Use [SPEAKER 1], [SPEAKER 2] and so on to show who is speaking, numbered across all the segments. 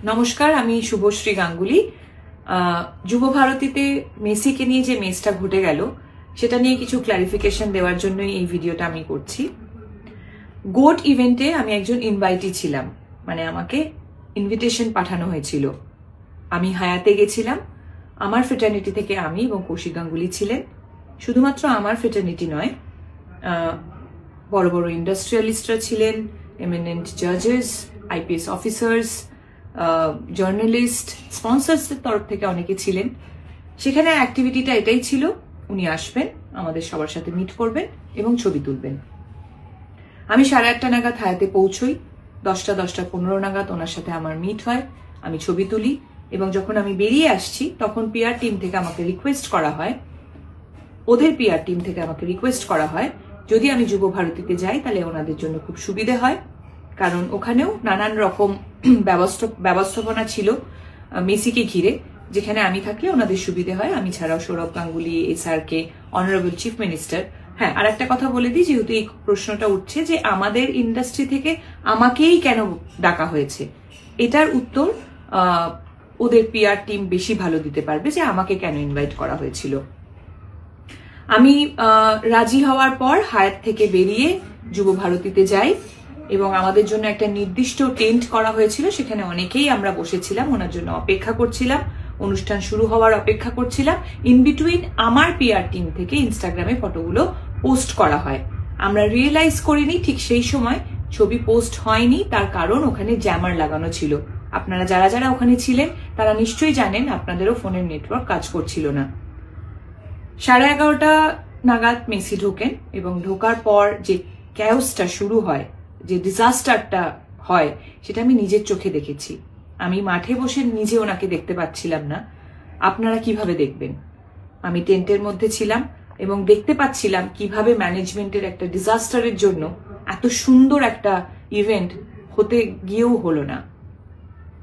[SPEAKER 1] নমস্কার, আমি শুভশ্রী গাঙ্গুলি। যুব ভারতীতে মেসিকে নিয়ে যে মেসটা ঘটে গেল সেটা নিয়ে কিছু ক্লারিফিকেশন দেওয়ার জন্যই এই ভিডিওটা আমি করছি। গোট ইভেন্টে আমি একজন ইনভাইটি ছিলাম, মানে আমাকে ইনভিটেশন পাঠানো হয়েছিল। আমি হায়াতে গেছিলাম। আমার ফ্রেটার্নিটি থেকে আমি এবং কৌশিক গাঙ্গুলি ছিলেন। শুধুমাত্র আমার ফ্রেটার্নিটি নয়, বড় বড় ইন্ডাস্ট্রিয়ালিস্টরা ছিলেন, এমিনেন্ট জাজেস, আইপিএস অফিসার্স, জার্নালিস্ট, স্পন্সরসদের তরফ থেকে অনেকে ছিলেন। সেখানে অ্যাক্টিভিটিটা এটাই ছিল, উনি আসবেন, আমাদের সবার সাথে মিট করবেন এবং ছবি তুলবেন। আমি 8:30 নাগাদ হায়াতে পৌঁছই। 10:15 নাগাদ ওনার সাথে আমার মিট হয়, আমি ছবি তুলি এবং যখন আমি বেরিয়ে আসছি তখন পিআর টিম থেকে আমাকে রিকোয়েস্ট করা হয়, ওদের পিআর টিম থেকে আমাকে রিকোয়েস্ট করা হয় যদি আমি যুব ভারতীতে যাই তাহলে ওনাদের জন্য খুব সুবিধে হয়, কারণ ওখানেও নানান রকম ব্যবস্থাপনা ছিল মেসিকে ঘিরে, যেখানে আমি থাকলে ওনাদের সুবিধে হয়। আমি ছাড়াও Sourav Ganguly, SRK, honourable chief minister. হ্যাঁ, আর একটা কথা বলে দিই, যেহেতু এই প্রশ্নটা উঠছে যে আমাদের ইন্ডাস্ট্রি থেকে আমাকেই কেন ডাকা হয়েছে, এটার উত্তর ওদের পিআর টিম বেশি ভালো দিতে পারবে যে আমাকে কেন ইনভাইট করা হয়েছিল। আমি রাজি হওয়ার পর হায়াত থেকে বেরিয়ে যুব ভারতীতে যাই এবং আমাদের জন্য একটা নির্দিষ্ট টেন্ট করা হয়েছিল, সেখানে অনেকেই আমরা বসেছিলাম, ওনার জন্য অপেক্ষা করছিলাম, অনুষ্ঠান শুরু হওয়ার অপেক্ষা করছিলাম। ইন বিটুইন আমার পিআর টিম থেকে ইনস্টাগ্রামে ফটোগুলো পোস্ট করা হয়। আমরা রিয়েলাইজ করিনি ঠিক সেই সময় ছবি পোস্ট হয়নি, তার কারণ ওখানে জ্যামার লাগানো ছিল। আপনারা যারা যারা ওখানে ছিলেন তারা নিশ্চয়ই জানেন আপনাদেরও ফোনের নেটওয়ার্ক কাজ করছিল না। 11:30 নাগাদ মেসি ঢোকেন এবং ঢোকার পর যে ক্যাওসটা শুরু হয়, যে ডিজাস্টারটা হয়, সেটা আমি নিজের চোখে দেখেছি। আমি মাঠে বসে নিজে ওনাকে দেখতে পাচ্ছিলাম না, আপনারা কিভাবে দেখবেন? আমি টেন্টের মধ্যে ছিলাম এবং দেখতে পাচ্ছিলাম কিভাবে ম্যানেজমেন্টের একটা ডিজাস্টারের জন্য এত সুন্দর একটা ইভেন্ট হতে গিয়েও হলো না।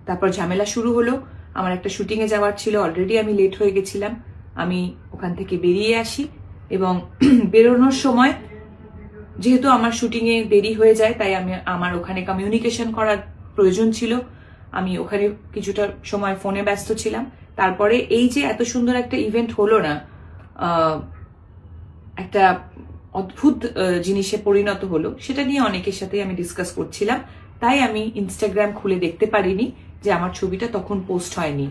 [SPEAKER 1] তারপর ঝামেলা শুরু হলো। আমার একটা শুটিংয়ে যাওয়ার ছিল, অলরেডি আমি লেট হয়ে গেছিলাম। আমি ওখান থেকে বেরিয়ে আসি এবং বেরোনোর সময় যেহেতু আমার শুটিংয়ে দেরি হয়ে যায়, তাই আমার ওখানে কমিউনিকেশন করার প্রয়োজন ছিল। আমি ওখানে কিছুটা সময় ফোনে ব্যস্ত ছিলাম। তারপরে এই যে এত সুন্দর একটা ইভেন্ট হলো না, একটা অদ্ভুত জিনিসে পরিণত হলো, সেটা নিয়ে অনেকের সাথে আমি ডিসকাস করছিলাম। তাই আমি ইনস্টাগ্রাম খুলে দেখতে পারিনি যে আমার ছবিটা তখন পোস্ট হয়নি।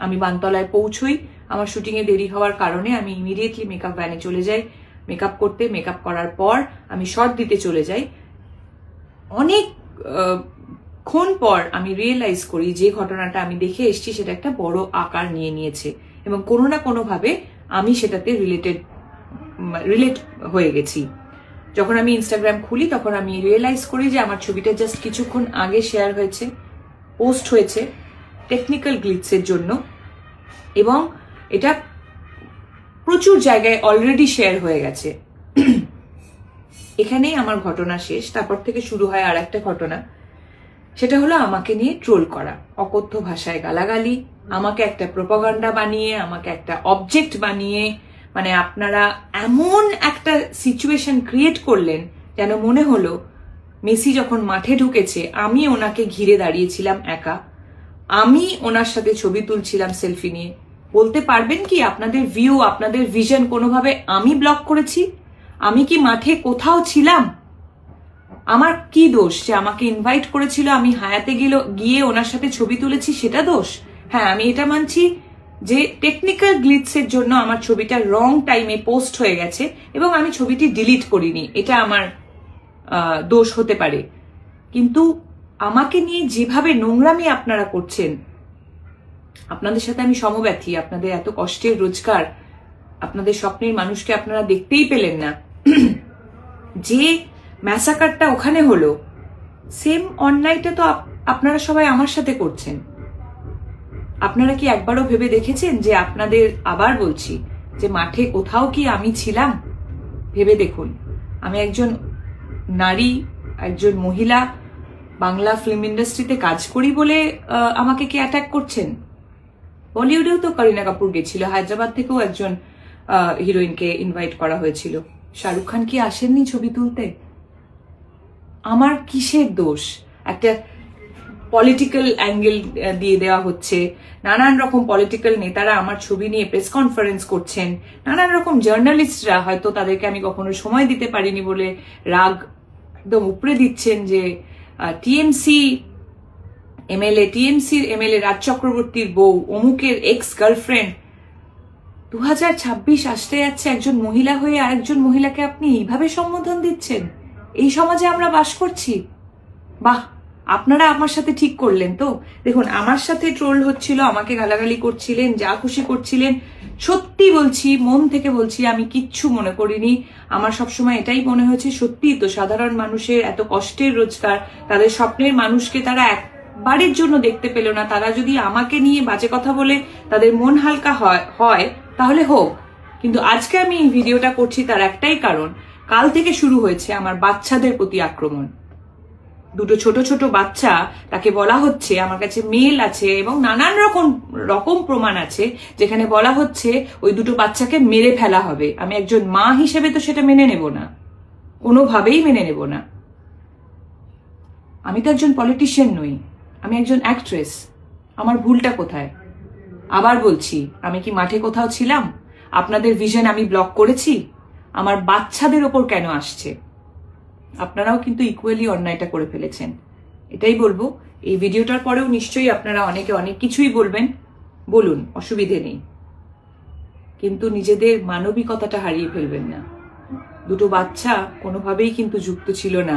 [SPEAKER 1] আমি বানতলায় পৌঁছই, আমার শুটিংয়ে দেরি হওয়ার কারণে আমি ইমিডিয়েটলি মেকআপ ভ্যানে চলে যাই মেকআপ করতে। মেকআপ করার পর আমি শর্ট দিতে চলে যাই। অনেকক্ষণ পর আমি রিয়েলাইজ করি যে ঘটনাটা আমি দেখে এসেছি সেটা একটা বড় আকার নিয়ে নিয়েছে এবং কোনো না কোনোভাবে আমি সেটাতে রিলেট হয়ে গেছি। যখন আমি ইনস্টাগ্রাম খুলি তখন আমি রিয়েলাইজ করি যে আমার ছবিটা জাস্ট কিছুক্ষণ আগে শেয়ার হয়েছে, পোস্ট হয়েছে টেকনিক্যাল গ্লিচের জন্য, এবং এটা প্রচুর জায়গায় অলরেডি শেয়ার হয়ে গেছে। এখানেই আমার ঘটনা শেষ। তারপর থেকে শুরু হয় আর একটা ঘটনা, সেটা হলো আমাকে নিয়ে ট্রোল করা, অকথ্য ভাষায় গালাগালি, আমাকে একটা প্রোপাগান্ডা বানিয়ে, আমাকে একটা অবজেক্ট বানিয়ে, মানে আপনারা এমন একটা সিচুয়েশন ক্রিয়েট করলেন যেন মনে হলো মেসি যখন মাঠে ঢুকেছে আমি ওনাকে ঘিরে দাঁড়িয়েছিলাম একা, আমি ওনার সাথে ছবি তুলছিলাম সেলফি নিয়ে। বলতে পারবেন কি আপনাদের ভিউ, আপনাদের ভিশন কোনোভাবে আমি ব্লক করেছি? আমি কি মাঠে কোথাও ছিলাম? আমার কি দোষ যে আমাকে ইনভাইট করেছিল, আমি হায়াতে গিয়ে ওনার সাথে ছবি তুলেছি, সেটা দোষ? হ্যাঁ, আমি এটা মানছি যে টেকনিক্যাল গ্লিচের জন্য আমার ছবিটা রং টাইমে পোস্ট হয়ে গেছে এবং আমি ছবিটি ডিলিট করিনি, এটা আমার দোষ হতে পারে। কিন্তু আমাকে নিয়ে যেভাবে নোংরামি আপনারা করছেন, আপনাদের সাথে আমি সমব্যথী। আপনাদের এত কষ্টের রোজগার, আপনাদের স্বপ্নের মানুষকে আপনারা দেখতেই পেলেন না। যে ম্যাসাকারটা ওখানে হলো, সেম অন্যায়টা তো আপনারা সবাই আমার সাথে করছেন। আপনারা কি একবারও ভেবে দেখেছেন যে আপনাদের, আবার বলছি, যে মাঠে কোথাও কি আমি ছিলাম? ভেবে দেখুন। আমি একজন নারী, একজন মহিলা, বাংলা ফিল্ম ইন্ডাস্ট্রিতে কাজ করি বলে আমাকে কি অ্যাটাক করছেন? বলিউডেও তো করিনা কাপুর গেছিল, হায়দ্রাবাদ থেকেও একজন হিরোইনকে ইনভাইট করা হয়েছিল। শাহরুখ খান কি আসেননি ছবি তুলতে? আমার কিসের দোষ? একটা পলিটিক্যাল অ্যাঙ্গেল দিয়ে দেওয়া হচ্ছে, নানান রকম পলিটিক্যাল নেতারা আমার ছবি নিয়ে প্রেস কনফারেন্স করছেন, নানান রকম জার্নালিস্টরা হয়তো তাদেরকে আমি কখনো সময় দিতে পারিনি বলে রাগ একদম উপরে দিচ্ছেন যে টিএমসির এমএলএ রাজ চক্রবর্তীর বউ অমুকের এক্স গার্লফ্রেন্ড। 2026 আসতে যাচ্ছে, একজন মহিলা হয়ে আরেকজন মহিলাকে আপনি এইভাবে সম্বোধন দিচ্ছেন? এই সমাজে আমরা বাস করছি? বাহ, আপনারা আমার সাথে ঠিক করলেন তো। দেখুন, আমার সাথে ট্রোল হচ্ছিল, আমাকে গালাগালি করছিলেন, যা খুশি করছিলেন, সত্যি বলছি, মন থেকে বলছি, আমি কিচ্ছু মনে করিনি। আমার সবসময় এটাই মনে হয়েছে, সত্যি তো সাধারণ মানুষের এত কষ্টের রোজগার, তাদের স্বপ্নের মানুষকে তারা একবারের জন্য দেখতে পেল না। তারা যদি আমাকে নিয়ে বাজে কথা বলে তাদের মন হালকা হয় তাহলে হোক, কিন্তু আজকে আমি এই ভিডিওটা করছি তার একটাই কারণ, কাল থেকে শুরু হয়েছে আমার বাচ্চাদের প্রতি আক্রমণ। দুটো ছোট ছোট বাচ্চা, তাকে বলা হচ্ছে, আমার কাছে মেল আছে এবং নানান রকম প্রমাণ আছে যেখানে বলা হচ্ছে ওই দুটো বাচ্চাকে মেরে ফেলা হবে। আমি একজন মা হিসেবে তো সেটা মেনে নেব না, কোনোভাবেই মেনে নেব না। আমি তো একজন পলিটিশিয়ান নই, আমি একজন অ্যাক্ট্রেস। আমার ভুলটা কোথায়? আবার বলছি, আমি কি মাঠে কোথাও ছিলাম? আপনাদের ভিশন আমি ব্লক করেছি? আমার বাচ্চাদের ওপর কেন আসছে? আপনারাও কিন্তু ইকুয়ালি অন্যায়টা করে ফেলেছেন, এটাই বলবো। এই ভিডিওটার পরেও নিশ্চয়ই আপনারা অনেকে অনেক কিছুই বলবেন, বলুন, অসুবিধে নেই, কিন্তু নিজেদের মানবিকতাটা হারিয়ে ফেলবেন না। দুটো বাচ্চা কোনোভাবেই কিন্তু যুক্ত ছিল না,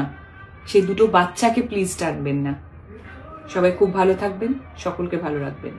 [SPEAKER 1] সেই দুটো বাচ্চাকে প্লিজ টানবেন না। সবাই খুব ভালো থাকবেন, সকলকে ভালো রাখবেন।